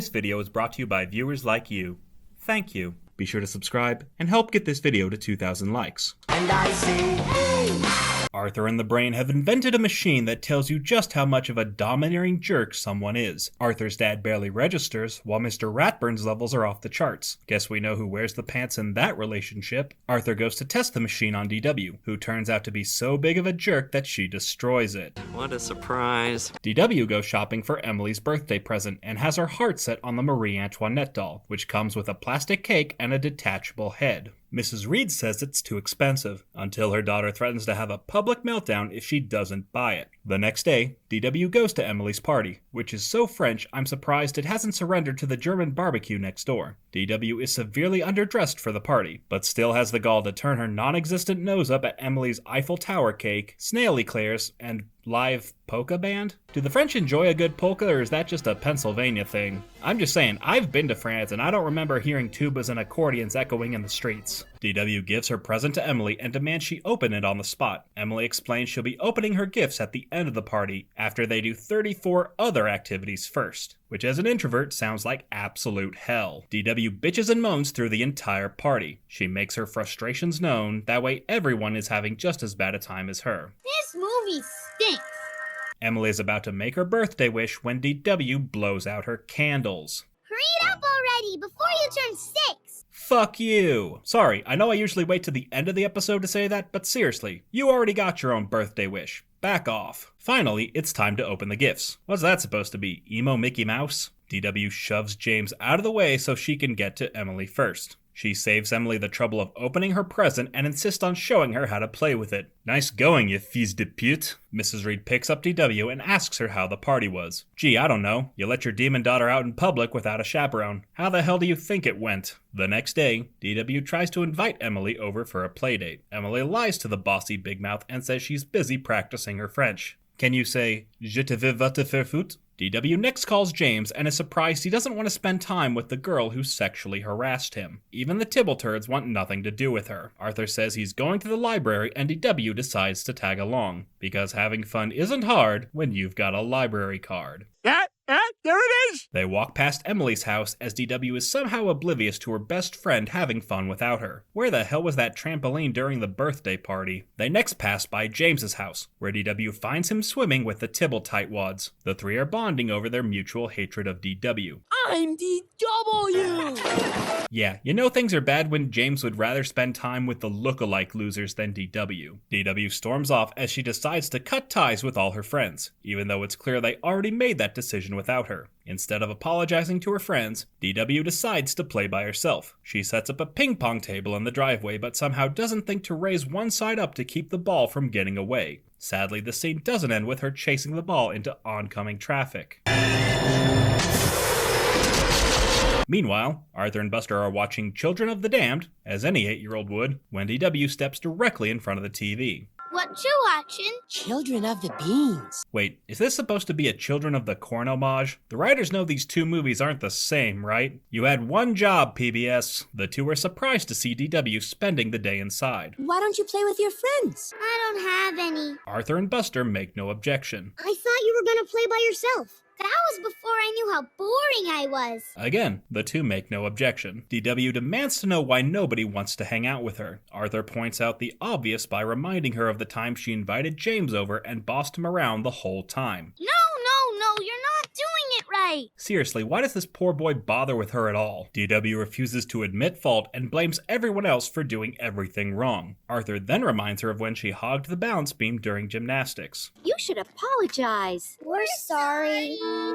This video is brought to you by viewers like you. Thank you. Be sure to subscribe and help get this video to 2,000 likes. And I say, hey! Arthur and the Brain have invented a machine that tells you just how much of a domineering jerk someone is. Arthur's dad barely registers, while Mr. Ratburn's levels are off the charts. Guess we know who wears the pants in that relationship. Arthur goes to test the machine on DW, who turns out to be so big of a jerk that she destroys it. What a surprise. DW goes shopping for Emily's birthday present and has her heart set on the Marie Antoinette doll, which comes with a plastic cake and a detachable head. Mrs. Reed says it's too expensive, until her daughter threatens to have a public meltdown if she doesn't buy it. The next day, DW goes to Emily's party, which is so French I'm surprised it hasn't surrendered to the German barbecue next door. DW is severely underdressed for the party, but still has the gall to turn her non-existent nose up at Emily's Eiffel Tower cake, snail eclairs, and live polka band? Do the French enjoy a good polka, or is that just a Pennsylvania thing? I'm just saying, I've been to France and I don't remember hearing tubas and accordions echoing in the streets. DW gives her present to Emily and demands she open it on the spot. Emily explains she'll be opening her gifts at the end of the party, after they do 34 other activities first, which as an introvert sounds like absolute hell. DW bitches and moans through the entire party. She makes her frustrations known, that way everyone is having just as bad a time as her. This movie stinks! Emily is about to make her birthday wish when DW blows out her candles. Hurry it up already, before you turn 6! Fuck you! Sorry, I know I usually wait to the end of the episode to say that, but seriously, you already got your own birthday wish. Back off. Finally, it's time to open the gifts. What's that supposed to be, emo Mickey Mouse? DW shoves James out of the way so she can get to Emily first. She saves Emily the trouble of opening her present and insists on showing her how to play with it. Nice going, you fils de pute. Mrs. Reed picks up DW and asks her how the party was. Gee, I don't know. You let your demon daughter out in public without a chaperone. How the hell do you think it went? The next day, DW tries to invite Emily over for a playdate. Emily lies to the bossy big mouth and says she's busy practicing her French. Can you say, je te veux va te faire foutre? DW next calls James and is surprised he doesn't want to spend time with the girl who sexually harassed him. Even the Tibbleturds want nothing to do with her. Arthur says he's going to the library and DW decides to tag along, because having fun isn't hard when you've got a library card. There it is! They walk past Emily's house as DW is somehow oblivious to her best friend having fun without her. Where the hell was that trampoline during the birthday party? They next pass by James's house, where DW finds him swimming with the Tibble tightwads. The three are bonding over their mutual hatred of DW. I'm DW! Yeah, you know things are bad when James would rather spend time with the look-alike losers than DW. DW storms off as she decides to cut ties with all her friends, even though it's clear they already made that decision without her. Instead of apologizing to her friends, DW decides to play by herself. She sets up a ping pong table in the driveway but somehow doesn't think to raise one side up to keep the ball from getting away. Sadly, the scene doesn't end with her chasing the ball into oncoming traffic. Meanwhile, Arthur and Buster are watching Children of the Damned, as any 8-year-old would, when DW steps directly in front of the TV. What you watching? Children of the Beans. Wait, is this supposed to be a Children of the Corn homage? The writers know these two movies aren't the same, right? You had one job, PBS. The two are surprised to see DW spending the day inside. Why don't you play with your friends? I don't have any. Arthur and Buster make no objection. I thought you were gonna play by yourself. That was before I knew how boring I was. Again, the two make no objection. DW demands to know why nobody wants to hang out with her. Arthur points out the obvious by reminding her of the time she invited James over and bossed him around the whole time. No, you're not doing it right. Seriously, why does this poor boy bother with her at all? DW refuses to admit fault and blames everyone else for doing everything wrong. Arthur then reminds her of when she hogged the balance beam during gymnastics. You should apologize. We're sorry.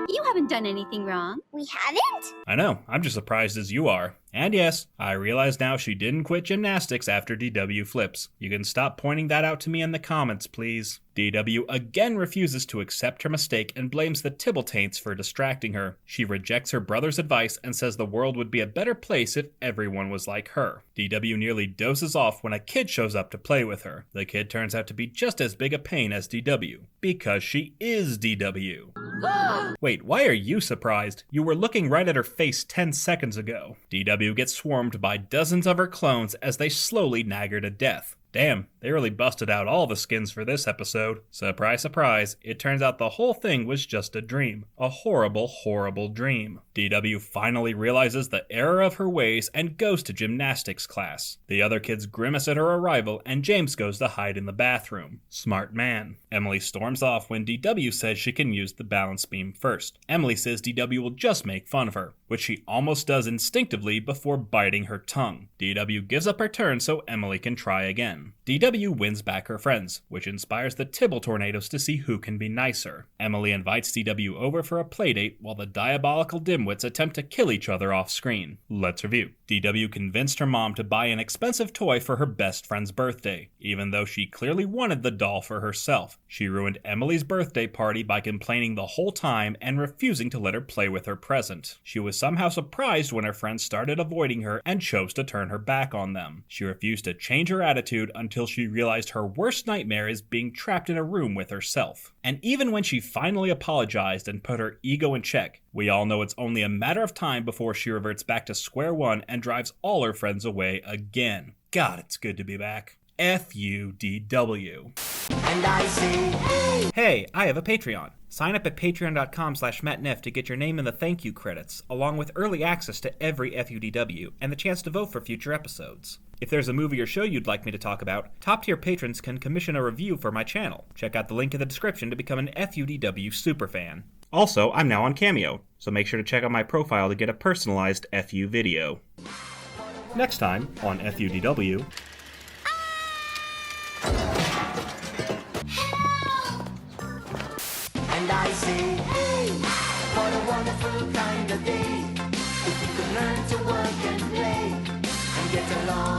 You haven't done anything wrong. We haven't? I know, I'm just surprised as you are. And yes, I realize now she didn't quit gymnastics after DW flips. You can stop pointing that out to me in the comments, please. DW again refuses to accept her mistake and blames the Tibbletaints for distracting her. She rejects her brother's advice and says the world would be a better place if everyone was like her. DW nearly dozes off when a kid shows up to play with her. The kid turns out to be just as big a pain as DW, because she is DW. Wait, why are you surprised? You were looking right at her face 10 seconds ago. DW gets swarmed by dozens of her clones as they slowly nag her to death. Damn, they really busted out all the skins for this episode. Surprise, surprise, it turns out the whole thing was just a dream. A horrible, horrible dream. DW finally realizes the error of her ways and goes to gymnastics class. The other kids grimace at her arrival and James goes to hide in the bathroom. Smart man. Emily storms off when DW says she can use the balance beam first. Emily says DW will just make fun of her, which she almost does instinctively before biting her tongue. DW gives up her turn so Emily can try again. DW wins back her friends, which inspires the Tibble Tornadoes to see who can be nicer. Emily invites DW over for a playdate while the diabolical dimwits attempt to kill each other off screen. Let's review. DW convinced her mom to buy an expensive toy for her best friend's birthday, even though she clearly wanted the doll for herself. She ruined Emily's birthday party by complaining the whole time and refusing to let her play with her present. She was somehow surprised when her friends started avoiding her and chose to turn her back on them. She refused to change her attitude until she realized her worst nightmare is being trapped in a room with herself. And even when she finally apologized and put her ego in check, we all know it's only a matter of time before she reverts back to square one and drives all her friends away again. God, it's good to be back. FUDW. And I say, Hey, I have a Patreon. Sign up at patreon.com/mattneff to get your name in the thank you credits, along with early access to every FUDW and the chance to vote for future episodes. If there's a movie or show you'd like me to talk about, top-tier patrons can commission a review for my channel. Check out the link in the description to become an FUDW superfan. Also, I'm now on Cameo, so make sure to check out my profile to get a personalized FU video. Next time on FUDW... and I say, hey, what a wonderful kind of day. If you could learn to work and play and get along.